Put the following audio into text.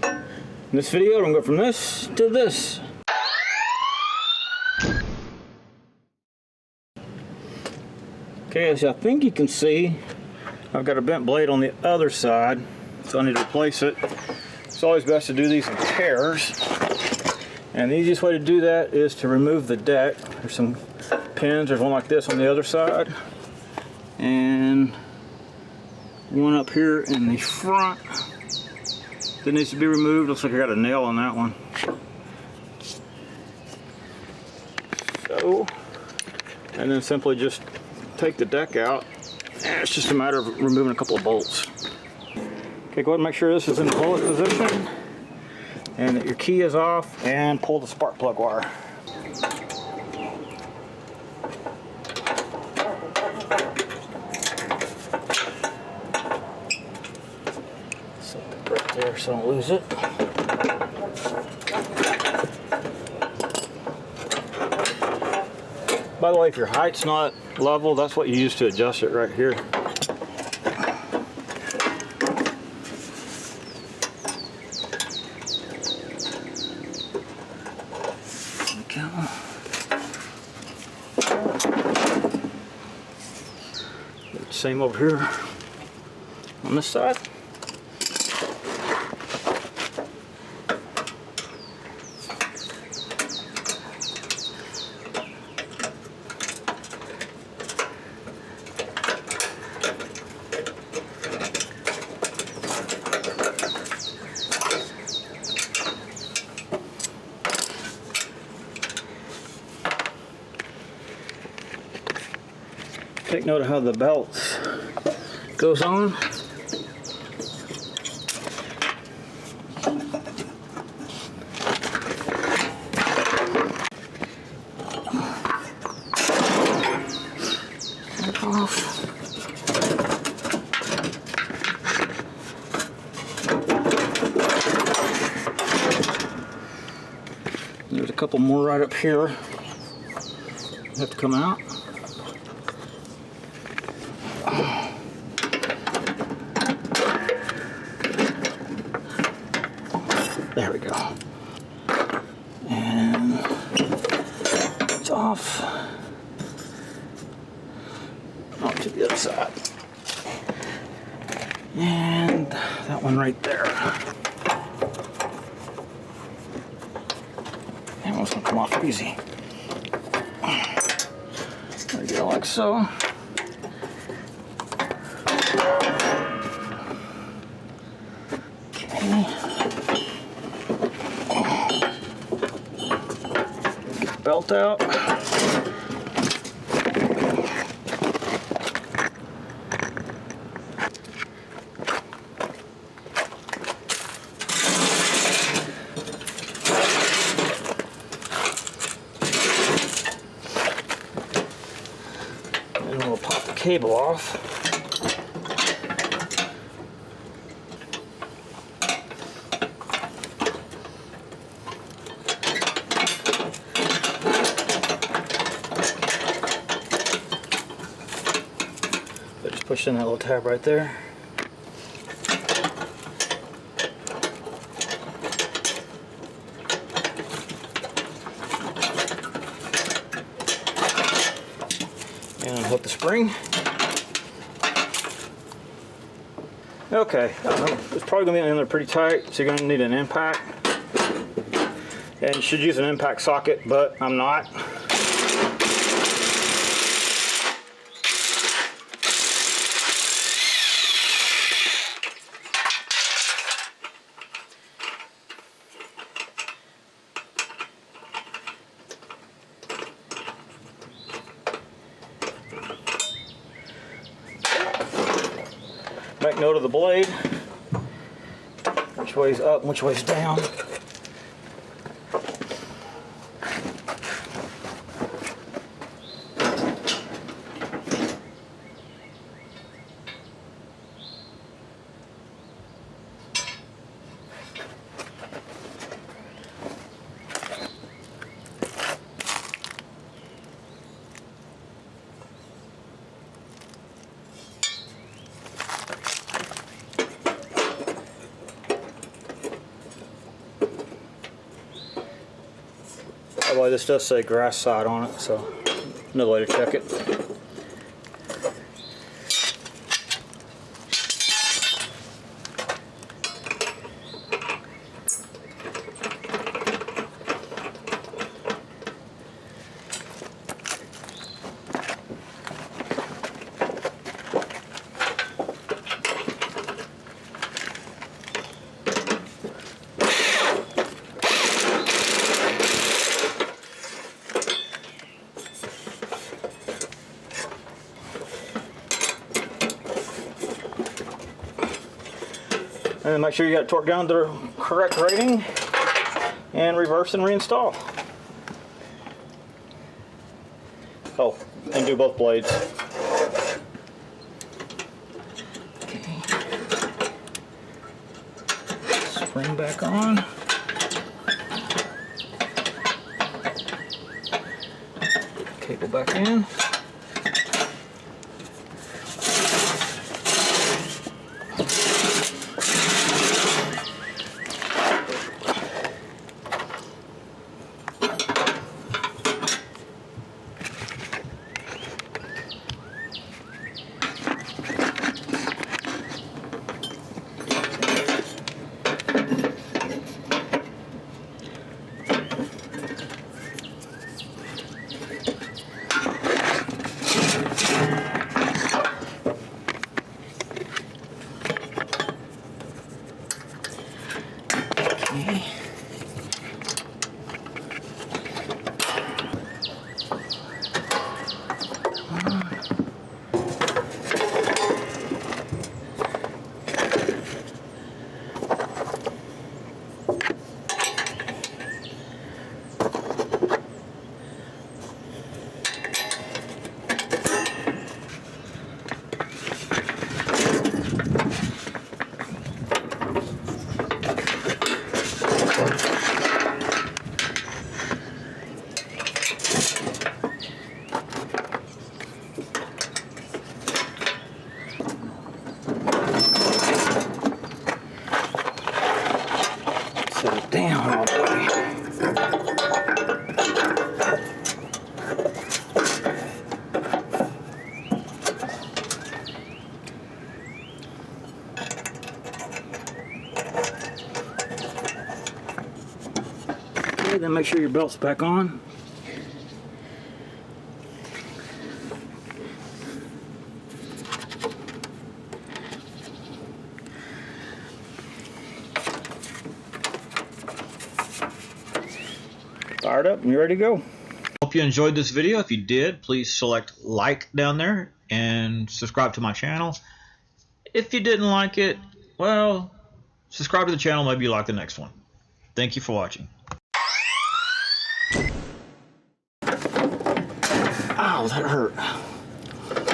In this video, I'm going to go from this to this. Okay, as I think you can see, I've got a bent blade on the other side, so I need to replace it. It's always best to do these in pairs. And the easiest way to do that is to remove the deck. There's some pins, there's one like this on the other side, and one up here in the front that needs to be removed. Looks like I got a nail on that one. So, and then simply just take the deck out. And it's just a matter of removing a couple of bolts. Okay, go ahead and make sure this is in the lowest position and that your key is off, and pull the spark plug wire. Set the brake there so I don't lose it. By the way, if your height's not level, that's what you use to adjust it right here. Same over here on this side. Take note of how the belt goes on. Off. There's a couple more right up here. Have to come out. There we go. And it's off. On to the other side. And that one right there. That one's gonna come off easy. There we go, like so. Belt out. And we'll pop the cable off. Push in that little tab right there. And unhook the spring. Okay, it's probably going to be in there pretty tight, so you're going to need an impact. And you should use an impact socket, but I'm not. Make note of the blade, which way's up, which way's down. By the way, this does say grass side on it, so another way to check it. And then make sure you got it torqued down to the correct rating and reverse and reinstall. Oh, and do both blades. Okay. Spring back on. Cable back in. Set it down all the way. Okay, then make sure your belt's back on. Fired up and you're ready to go. Hope you enjoyed this video. If you did, please select like down there and subscribe to my channel. If you didn't like it, well, subscribe to the channel, maybe you like the next one. Thank you for watching. Ow, that hurt.